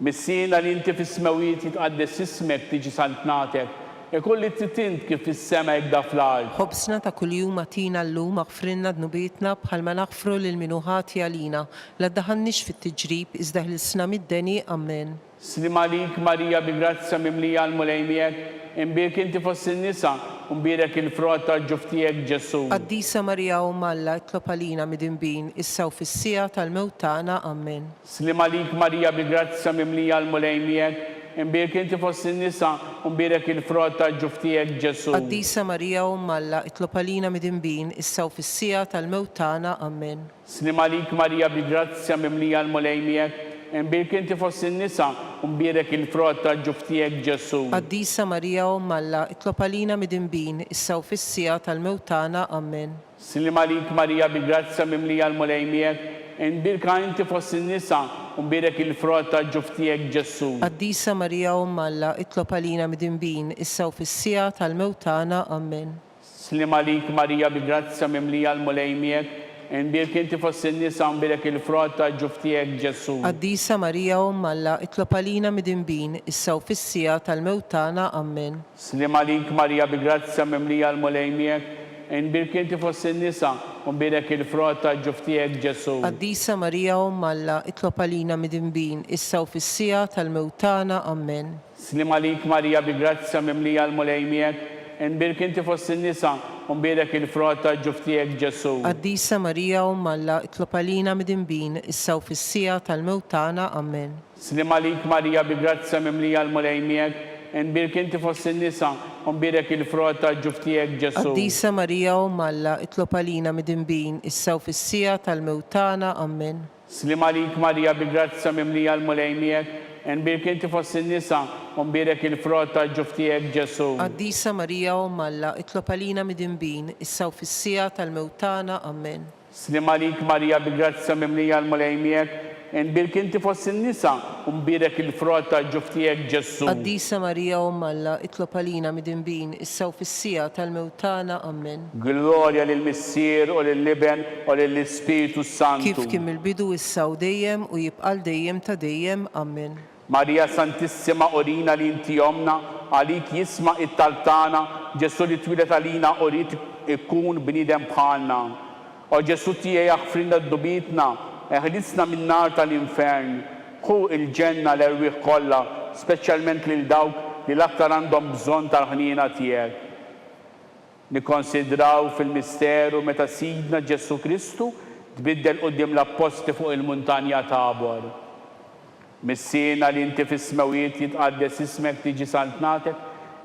Missina li inti fis-smawiet jitqaddes ismek tiġi saltnatek, ikolli titint kif fis-sema jekda fl-ard. ħobsna ta' kuljum atina llum aghfrilna dnubietna bħalma naghfru lil min hu ħati għalina, la ddaħħalniex fit-tiġrib iżda ħlisna mid-deni, Amen. Slim għalik Marija bi grazzja mimlija l-mulejmiek, imbirek inti fost in-nisa, u mbirek il-frott tal-ġuftijek Ġesu. Qaddisa Marija Alla, itlob għalina midinbin, issa u fis-sija tal-mewt tagħna, Amen. Slim għalik Marija bi grazzja mimlija l-mulejmiek, imbirek inti fost in-nisa, u mbirek il-frott tal-ġuftijek Ġesu. Qaddisa Marija Alla, itlob għalina midinbin, issa u fis-sija tal-mewt tagħna, Amen. Slim għalik Marija bi grazzja mimlija l-mulejmiek, imbirek inti fost in-nisa, u mbirek il-frott tal-ġuftijek Ġesu. Qaddisa Marija Alla, itlob għalina midinbin, issa u fis-sija tal-mewt tagħna, Amen. Slim għalik Marija bi grazzja mimlija l-mulejmiek, imbirka inti fost in-nisa, u mbirek il-frott tal-ġuftijek Ġesu. Qaddisa Marija Alla, itlob għalina midinbin, issa u fis-sija tal-mewt tagħna, Amen. Slim għalik Marija bi grazzja mimlija l-mulejmiek, imbirek inti fost in-nisa, u mbirek il-frott tal-ġuftijek Ġesu. Qaddisa Marija Alla, itlob għalina midinbin, issa u fis-sija tal-mewt tagħna, Amen. Slim għalik Marija bi grazzja mimlija l-mulejmiek, imbirek inti fost in-nisa, u mbirek il-frott tal-ġuftijek Ġesu. Qaddisa Marija Alla, itlob għalina midinbin, issa u fis-sija tal-mewt tagħna, Amen. Slim għalik Marija bi grazzja mimlija l-mulejmiek, imbirek inti fost in-nisa, u mbirek il-frott tal-ġuftijek Ġesu. Qaddisa Marija Alla, itlob għalina midinbin, issa u fis-sija tal-mewt tagħna, Amen. Slim għalik Marija bi grazzja mimlija l-mulejmiek, imbirek inti fost in-nisa, u mbirek il-frott tal-ġuftijek Ġesu. Qaddisa Marija Alla, itlob għalina midinbin, issa u fis-sija tal-mewt tagħna, Amen. Slim għalik Marija bi grazzja mimlija l-mulejmiek, imbirek inti fost in-nisa, u mbirek il-frott tal-ġuftijek Ġesu. Qaddisa Marija Alla, itlob għalina midinbin, issa u fis-sija tal-mewt tagħna, Amen. Slim għalik Marija bi grazzja mimlija l-mulejmiek, imbirek inti fost in-nisa, u mbirek il-frott tal-ġuftijek Ġesu. Qaddisa Marija Alla, itlob għalina midinbin, issa u fis-sija tal-mewt tagħna, Amen. Glorja lill-Missier u lill-Liben u lill-Ispiritu Santu. Kif kien mill-bidu issa u dejjem u jibqal dejjem ta' dejjem, Amen. Marija Santissima orina li inti jomna, għalik jisma it-taltana, Ġesu li twilet għalina urit ikun bnidem bħalna. O Ġesu tijaj aħfrinna d-dubitna, eħlisna minn nar tal-infern, hu il-ġenna l-erwieq kollha, speċjalment lil dawk li l-aktar għandhom bżonn tal-ħniena tiegħek. Nikkonsidraw fil-misteru meta Sidna Ġesu Kristu tbiddel quddiem l-apposti fuq il-muntanja Tabor. Missina li inti fis-smawiet jitqaddes ismek tiġi saltnatek,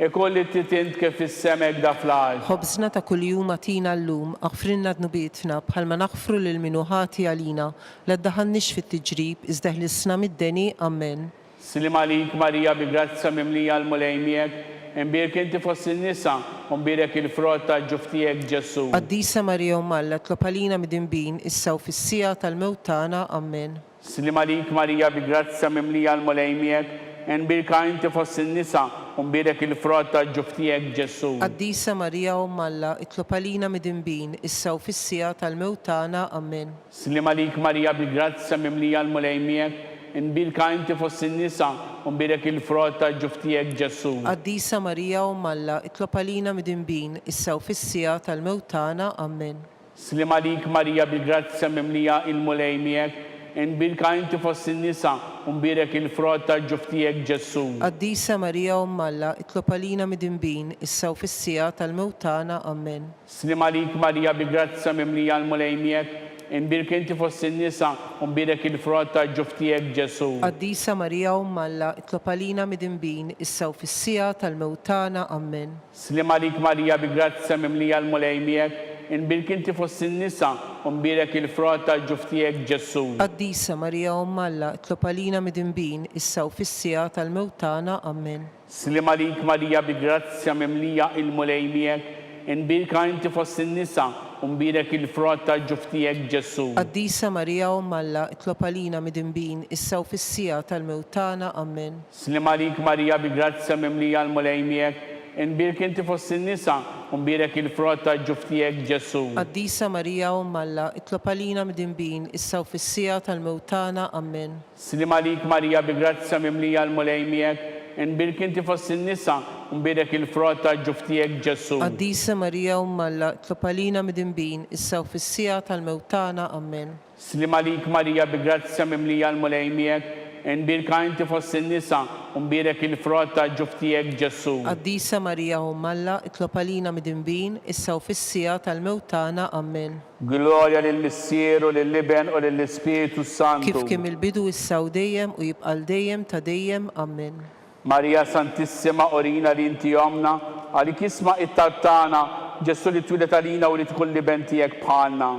ikolli titint kif fis-sema jekda fl-ard. Ħobsna ta' kuljum atina llum, aghfrilna dnubietna bħalma naghfru lil min hu ħati għalina, la ddaħħalniex fit-tiġrib iżda ħlisna mid-deni, Amen. Slim għalik Marija bi grazzja mimlija l-mulejmiek, imbirek inti fost in-nisa, u mbirek il-frott tal-ġuftijek Ġesu. Qaddisa Marija Alla, itlob għalina midinbin, issa u fis-sija tal-mewt tagħna, Amen. Slim għalik Marija bi grazzja mimlija l-mulejmiek, imbirka inti fost in-nisa, u mbirek il-frott tal-ġuftijek Ġesu. Qaddisa Marija Alla, itlob għalina midinbin, issa u fis-sija tal-mewt tagħna, Amen. Slim għalik Marija bi grazzja mimlija l-mulejmiek, imbirka inti fost in-nisa, u mbirek il-frott tal-ġuftijek Ġesu. Qaddisa Marija Alla, itlob għalina midinbin, issa u fis-sija tal-mewt tagħna, Amen. Slim għalik Marija bi grazzja mimlija il-mulejmiek, imbirka inti fost in-nisa, u mbirek il-frott tal-ġuftijek Ġesu. Qaddisa Marija Alla, itlob għalina midinbin, issa u fis-sija tal-mewt tagħna, Amen. Slim għalik Marija bi grazzja mimlija l-mulejmiek, imbirka inti fost in-nisa, u mbirek il-frott tal-ġuftijek Ġesu. Qaddisa Marija Alla, itlob għalina midinbin, issa u fis-sija tal-mewt tagħna, Amen. Slim għalik Marija bi grazzja mimlija l-mulejmiek, imbirka inti fost in-nisa, u mbirek il-frott tal-ġuftijek Ġesu. Qaddisa Marija Alla, itlob għalina midinbin, issa u fis-sija tal-mewt tagħna, Amen. Slim għalik Marija bi grazzja mimlija il-mulejmiek, nbirka inti fost in-nisa u nbirek il-frott tal-ġuf tiegħek Ġesu. Qaddisa Marija Umm Alla, itlob għalina midinbin, issa u fis-sija tal-mewtana. Amen. Slim għalik Marija bi grazzja mimlija l-mulej miegħek, nbirek inti fost in-nisa u nbirek il-frott tal-ġuf tiegħek Ġesu. Qaddisa Marija Umm Alla, itlob għalina midinbin, issa u fis-sija tal-mewtana. Amen. Slim għalik Marija bi grazzja mimlija l-mulej miegħek, nbirek inti fost in-nisa u nbirek il-frott tal-ġuf tiegħek Ġesu. Qaddisa Marija Umm Alla, itlob għalina midinbin, issa u fis-sija tal-mewtana. Amen. Slim għalik Marija bi grazzja mimlija l-mulej miegħek, nbirka inti fost in-nisa u nbirek il-frott tal-ġuf tiegħek Ġesu. Qaddisa Marija Umm Alla, itlob għalina midinbin, issa u fis-sija tal-mewtana. Amen. Gloria lill-Missieru, lill-Liben u lill-Ispiritu Santu. Kif kien il-bidu issa u dejjem u jibqal dejjem ta' dejjem. Amen. Marija Santissima, orina li inti jomna, għalik isma it-tartana, Ġesu li twilet għalina u li tkun liben tiegħek bħalna.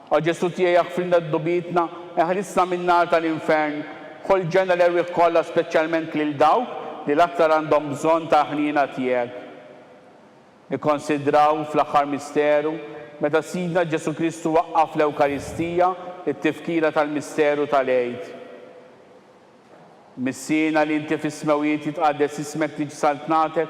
O Ġesu tiegħek jaghfirna d-dubitna, eħlisna min-nar tal-infern, ħol ġenna l-erwieq kollha speċjalment lil dawk li l-aktar għandhom bżonn ta' ħnina tiegħek. Ikkonsidraw fl-aħħar misteru meta Sidna Ġesu Kristu waqqaf l-Ewkaristija it-tifkira tal-misteru tal-Eid. Missina li inti fis-smawijiet jitqaddes ismek tiġi saltnatek,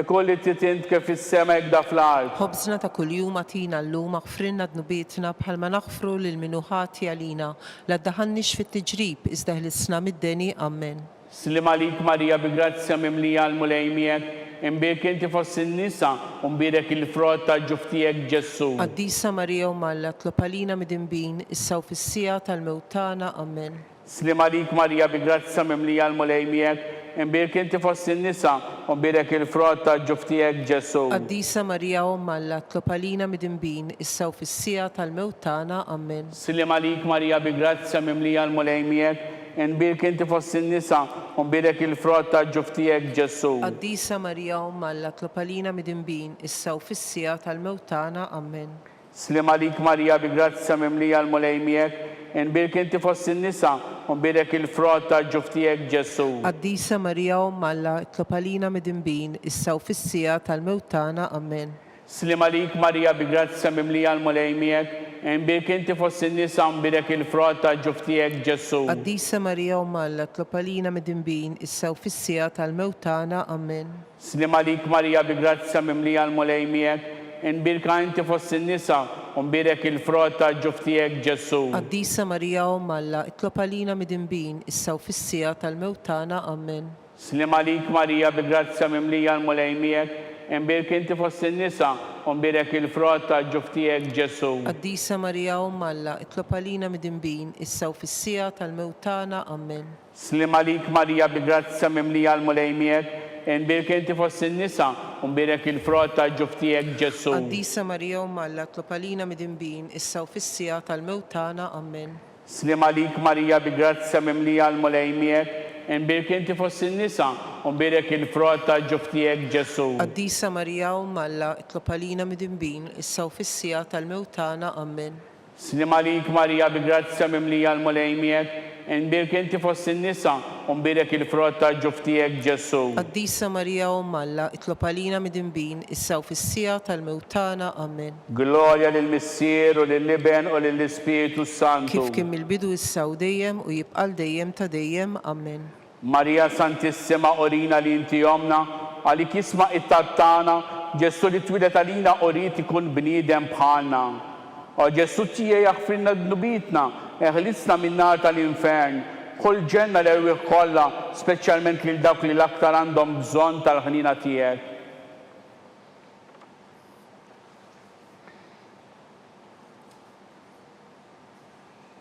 ikolli titint kif fis-sema jekda fl-art. Ħobżna ta' kuljum atina llum aħfrilna dnubietna bħalma naħfru lil minuħati għalina, la ddaħannix fit-tiġrib iżda ħlisna mid-deni. Amen. Slim għalik Marija bi grazzja mimlija l-mulej miegħek, nbirek inti fost in-nisa u nbirek il-frott tal-ġuf tiegħek Ġesu. Qaddisa Marija Umm Alla, itlob għalina midinbin, issa u fis-sija tal-mewtana. Amen. Slim għalik Marija bi grazzja mimlija l-mulej miegħek, nbirek inti fost in-nisa u nbirek il-frott tal-ġuf tiegħek Ġesu. Qaddisa Marija Umm Alla, itlob għalina midinbin, issa u fis-sija tal-mewtana. Amen. Slim għalik Marija bi grazzja mimlija l-mulej miegħek, nbirek inti fost in-nisa u nbirek il-frott tal-ġuf tiegħek Ġesu. Qaddisa Marija Umm Alla, itlob għalina midinbin, issa u fis-sija tal-mewtana. Amen. Slim għalik Marija bi grazzja mimlija l-mulej miegħek, nbirek inti fost in-nisa u nbirek il-frott tal-ġuf tiegħek Ġesu. Qaddisa Marija Umm Alla, itlob għalina midinbin, issa u fis-sija tal-mewtana. Amen. Slim għalik Marija bi grazzja mimlija l-mulej miegħek, nbirek inti fost in-nisa u nbirek il-frott tal-ġuf tiegħek Ġesu. Qaddisa Marija Umm Alla, itlob għalina midinbin, issa u fis-sija tal-mewtana. Amen. Slim għalik Marija bi grazzja mimlija l-mulej miegħek, nbirka inti fost in-nisa u nbirek il-frott tal-ġuf tiegħek Ġesu. Qaddisa Marija Umm Alla, itlob għalina midinbin, issa u fis-sija tal-mewtana. Amen. Slim għalik Marija bi grazzja mimlija l-mulej miegħek, nbirek inti fost in-nisa u nbirek il-frott tal-ġuf tiegħek Ġesu. Qaddisa Marija Umm Alla, itlob għalina midinbin, issa u fis-sija tal-mewtana. Amen. Slim għalik Marija bi grazzja mimlija l-mulej miegħek, nbirek inti fost in-nisa u nbirek il-frott tal-ġuf tiegħek Ġesu. Qaddisa Marija Umm Alla, itlob għalina midinbin, issa u fis-sija tal-mewtana. Amen. Slim għalik Marija bi grazzja mimlija l-mulej miegħek, nbirek inti fost in-nisa u nbirek il-frott tal-ġuf tiegħek Ġesu. Qaddisa Marija Umm Alla, itlob għalina midinbin, issa u fis-sija tal-mewtana. Amen. Slim għalik Marija bi grazzja mimlija l-mulej miegħek, nbirek inti fost in-nisa u nbirek il-frott tal-ġuf tiegħek Ġesu. Qaddisa Marija Umm Alla, itlob għalina midinbin, issa u fis-sija tal-mewtana. Amen. Gloria lill-Missieru, lill-Liben u lill-Ispiritu Santu. Kif kien mill-bidu issa u dejjem u jibqal dejjem ta' dejjem. Amen. Marija Santissima, orina li inti jomna, għalik isma it-tartana, Ġesu li twilet għalina orit ikun bniedem bħalna. O Ġesu tiegħek jaghfirna d-dubitna, eħlisna min-nar tal-infern, ħol ġenna l-erwieq kollha, speċjalment lil dawk li l-aktar għandhom bżonn tal-ħnina tiegħek.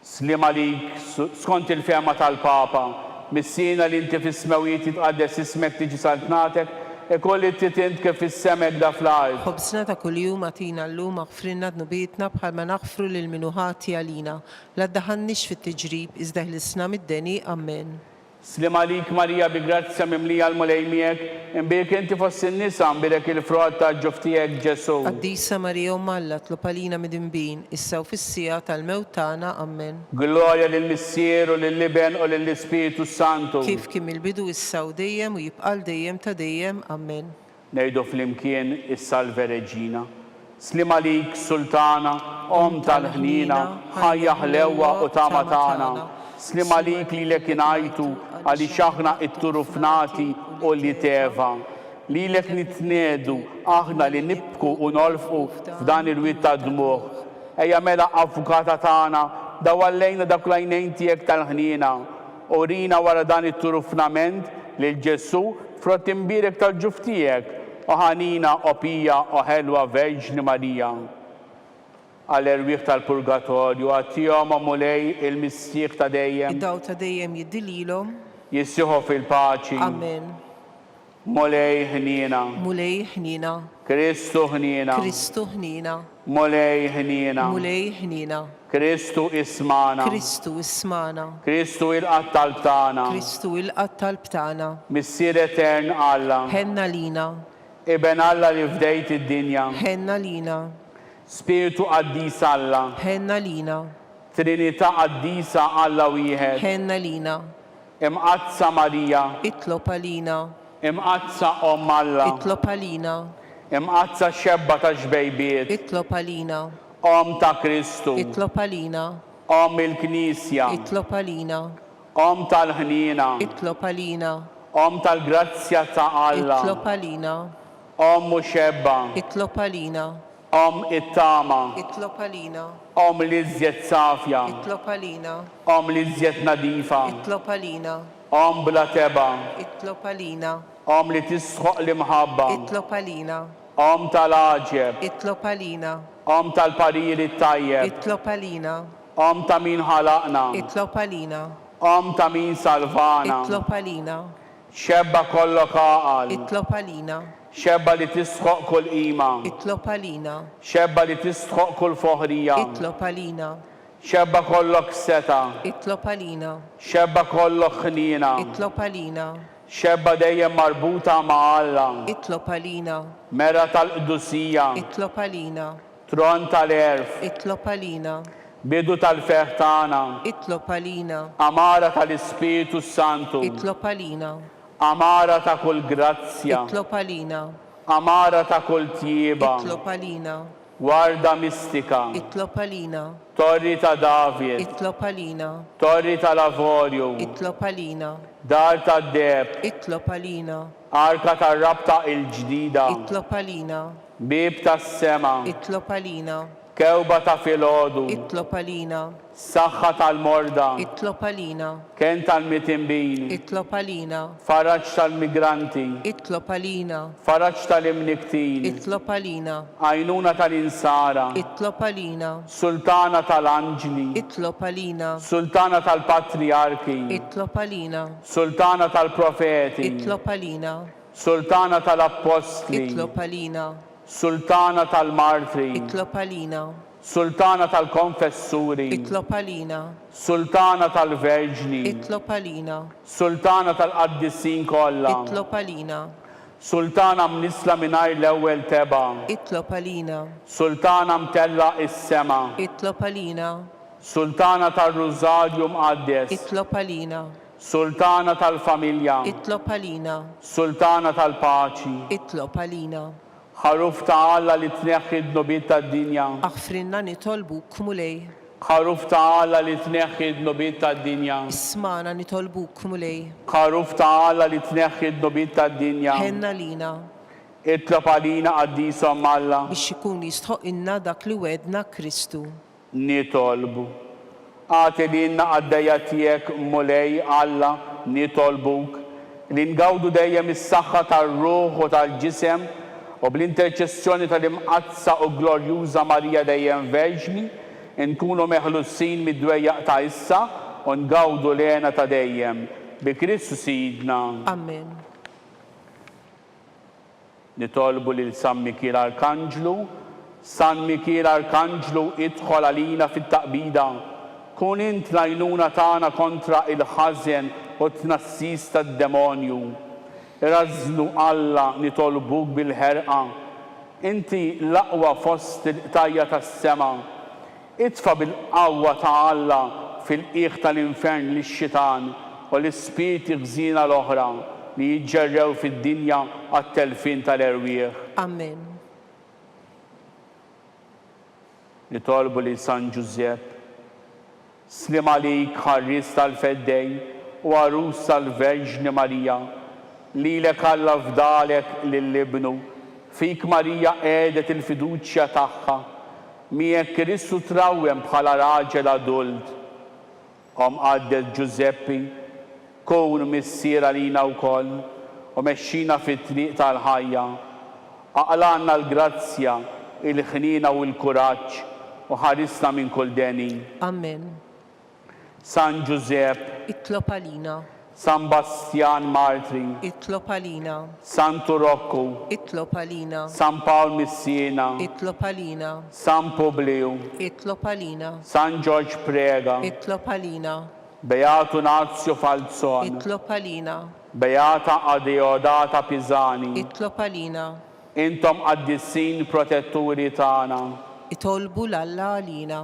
Slim għalik skont il-fema tal-Papa, missina li inti fis-smawijiet jitqaddes ismek tiġi saltnatek, ikolli titint kif fis-sema jekda fl-art. Ħobżna ta' kuljum atina llum aħfrilna dnubietna bħalma naħfru lil minuħati għalina, la ddaħannix fit-tiġrib iżda ħlisna mid-deni. Amen. Slim għalik Marija bi grazzja mimlija l-mulej miegħek, nbirek inti fost in-nisa nbirek il-frott tal-ġuf tiegħek Ġesu. Qaddisa Marija Umm Alla, itlob għalina midinbin, issa u fis-sija tal-mewtana. Amen. Gloria lill-Missieru, lill-Liben u lill-Ispiritu Santu. Kif kien mill-bidu issa u dejjem u jibqal dejjem ta' dejjem. Amen. Ngħidu flimkien is-Salve Reġina. Slima lik sultana, tal-ħnina, ħajja ħlewa u tamatana. Slima lik li l-ekinajtu, għalli xaħna it-turufnati u li teva. Li l-ek nitnedu, aħna li nibku u nolfu f'dan il-wit ta' dmuħ. Eja mela avukata tana, dawallejna dak lajnejn tijek tal-ħnina. Urina wara dan it-turufnament li l-ġessu frott imbirek tal-ġuftijek. Oħanina opija o ħelwa Verġni Marija. Għall-erwieħ tal-purgatorju għattijom mulej il-missieq ta' dejjem. Id-daw ta' dejjem jiddililhom. Jissiħu fil-paċi. Amen. Mulej ħnina. Mulej ħnina. Kristu ħnina. Kristu ħnina. Mulej ħnina. Mulej ħnina. Kristu ismana. Kristu ismana. Kristu il-qattal tana. Kristu il-qattal btana. Missier etern Alla. Ħenna lina. Iben Alla li fdejt id-dinja. Ħenna lina. Spiritu qaddis Alla. Ħenna lina. Trinità qaddisa Alla wieħed. Ħenna lina. Imqazza Marija. Itlob għalina. Imqazza Alla. Itlob għalina. Imqazza xebba ta' xbejbiet. Itlob għalina. Ta' Kristu. Itlob għalina. Il-Knisja. Itlob għalina. Tal-ħnina. Itlob għalina. Tal-grazzja ta' Alla. Itlob għalina. Muxebba. Itlob għalina. It-tama. Itlob għalina. L-iżjed safja. Itlob għalina. L-iżjed nadifa. Itlob għalina. Bla teba. Itlob għalina. Li tisħoq l-imħabba. Itlob għalina. Tal-aġeb. Itlob għalina. Tal-pariri tajjeb. Itlob għalina. Ta' min ħalaqna. Itlob għalina. Ta' min salvana. Itlob għalina. Xebba kollok għaqal. Itlob għalina. Xebba li tisħoq kull ima. Itlob għalina. Xebba li tisħoq kull foħrija. Itlob għalina. Xebba kollok seta. Itlob għalina. Xebba kollok ħnina. Itlob għalina. Xebba dejjem marbuta ma' Alla. Itlob għalina. Mera tal-qdusija. Itlob għalina. Tron tal-erf. Itlob għalina. Bidu tal-fertana. Itlob għalina. Amara tal-Ispiritu Santu. Itlob għalina. Amara ta' kull grazzja. Itlob għalina. Amara ta' kull tjieba. Itlob għalina. Warda mistika. Itlob għalina. Torri ta' David. Itlob għalina. Torri ta' Lavorju. Itlob għalina. Dar ta' Deb. Itlob għalina. Arka ta' Rabta il-ġdida. Itlob għalina. Bib ta' sema. Itlob għalina. Kewba ta' filodu. Itlob għalina. Saħħa tal-morda. Itlob għalina. Ken tal-mitimbin. Itlob għalina. Faraġ tal-migranti. Itlob għalina. Faraġ tal-imniktin. Itlob għalina. Għajnuna tal-insara. Itlob għalina. Sultana tal-anġli. Itlob għalina. Sultana tal-patriarki. Itlob għalina. Sultana tal-profeti. Itlob għalina. Sultana tal-apostli. Itlob għalina. Sultana tal-martri. Itlob għalina. Sultana tal-konfessuri. Itlob għalina. Sultana tal-verġni. Itlob għalina. Sultana tal-qaddissin kollha. Itlob għalina. Sultana mnisla mingħajr l-ewwel teba. Itlob għalina. Sultana mtella is-sema. Itlob għalina. Sultana tal-Rużarju mqaddes. Itlob għalina. Sultana tal-familja. Itlob għalina. Sultana tal-paċi. Itlob għalina. Ħaruf ta' Alla li tneħħi d-nobit tad-dinja. Aħfrinna nitolbuk mulej. Ħaruf ta' Alla li tneħħi d-nobit tad-dinja. Ismana nitolbuk mulej. Ħaruf ta' Alla li tneħħi d-nobit tad-dinja. Ħenna lina. Itlob għalina qaddisom Alla. Biex ikun jistħoq inna dak li wedna Kristu. Nitolbu. Għati li inna għaddejja tiegħek mulej Alla nitolbuk. Li ngawdu dejjem is-saħħa tar-ruħ u tal-ġisem u bl-interċessjoni tal-imqazza u glorjuża Marija dejjem Verġni, nkunu meħlussin mid-dwejjaq ta' issa u ngawdu lena ta' dejjem. Bi Kristu Sidna. Amen. Nitolbu lil San Mikil Arkanġlu. San Mikil Arkanġlu idħol għalina fit-taqbida. Kun int l-għajnuna tagħna kontra il-ħażen u t-tnassis tad-demonju. Razlu Alla nitolbuk bil-ħerqa. Inti l-aqwa fost il-qtajja tas-sema. Itfa bil-qawwa ta' Alla fil-qiegħ tal-infern lix-xitan u l-ispiriti ħżiena l-oħra li jiġġerrew fid-dinja għat-telfin tal-erwieħ. Amen. nitolbu li San Giuseppe slim għalik ħarris tal-feddej u għarus tal-Verġni Marija li lek Alla fdalek lill-ibnu fik Marija qiegħdet il-fiduċja tagħha miegħek Kristu trawwem bħala raġel adult. Għaddet Giuseppi kun missier għalina wkoll u mexxina fit-triq tal-ħajja. Aqlanna l-grazzja, il-ħnina u l-kuraġġ u ħarisna minn kull deni. Amen. San Giuseppe, Itlob għalina. San Bastian Martri, Itlob għalina. Santu Rocco, Itlob għalina. San Paul Messina, Itlob għalina. San Publiu, Itlob għalina. San George Prega, Itlob għalina. Beatu Nazio Falzon, Itlob għalina. Beata Adeodata Pisani, Itlob għalina. intom qaddissin protetturi tagħna. Itolbu l-Alla għalina.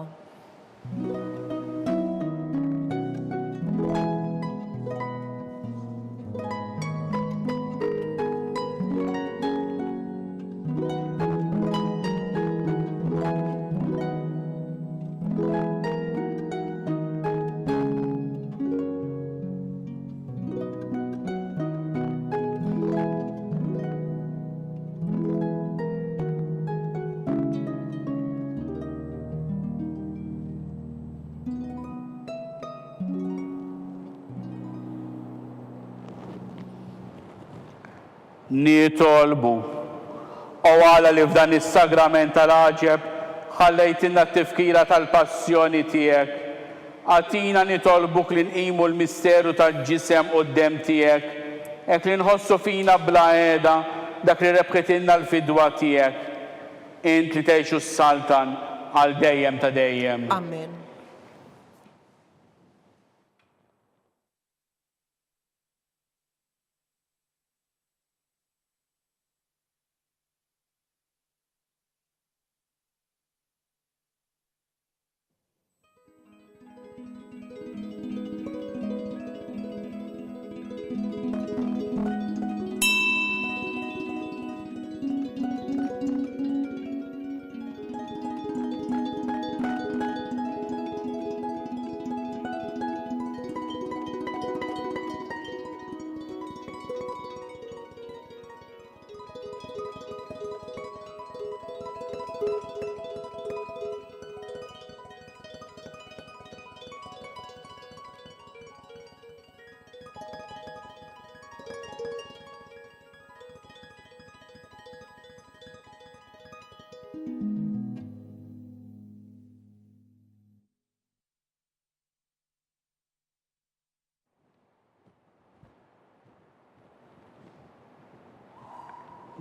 Nitolbu u għala li f'dan is-sagrament tal-għaġeb ħallejtinna t-tifkira tal-passjoni tiegħek. Għatina nitolbuk li nqimu l-misteru tal-ġisem quddiem tiegħek, hekk li nħossu fina bla qiegħda dak li rebħitilna l-fidwa tiegħek. Int li tgħixu s-saltan għal dejjem ta' dejjem. Amen.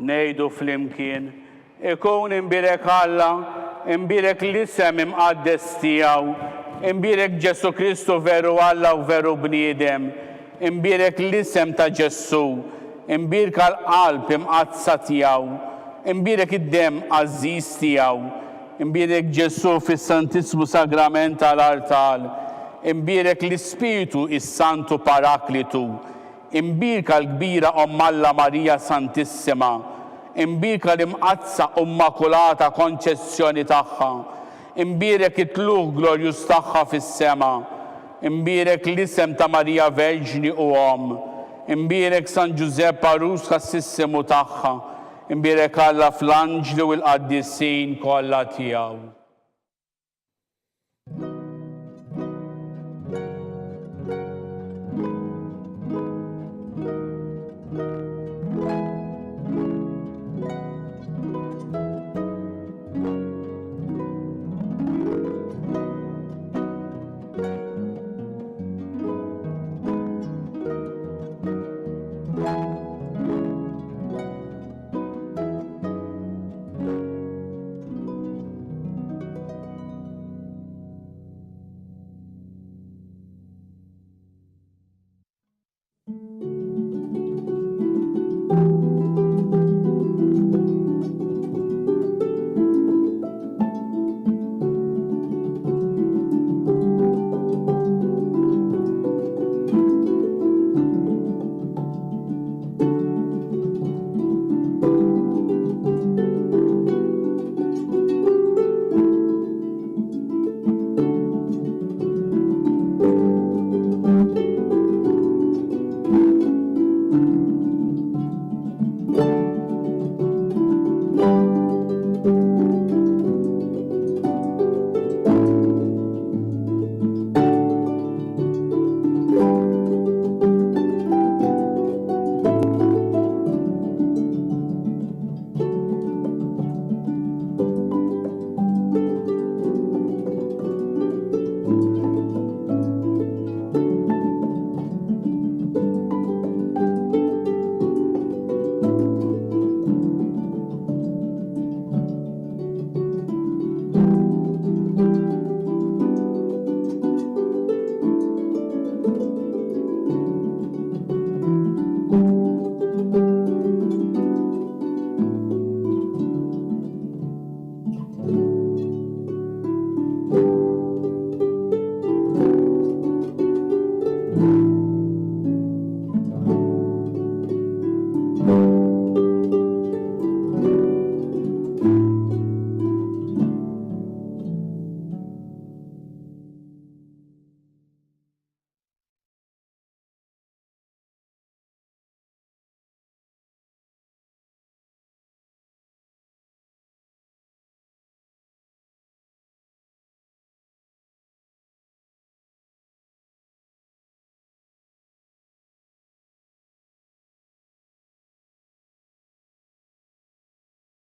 Nejdu flimkien, ikun imbirek Alla, imbirek l-isem imqaddes tiegħu, imbirek Ġesu Kristu veru Alla u veru bniedem, imbirek l-isem ta' Ġesu, imbirek għal-qalb imqazza tiegħu, imbirek id-dem għażiż tiegħu, imbirek Ġesu fis-Santissimu Sagrament tal-Artal, imbirek l-Ispiritu is-Santu Paraklitu, imbirka l-kbira Alla Marija Santissima, imbirka l-imqazza Immakulata Konċessjoni tagħha, imbirek it-tluħ glorjus tagħha fis-sema, imbirek l-isem ta' Marija Verġni u imbirek San Giuseppe Arus Ħassissimu tagħha, imbirek Alla fl-anġli u l-qaddissin kollha tiegħu.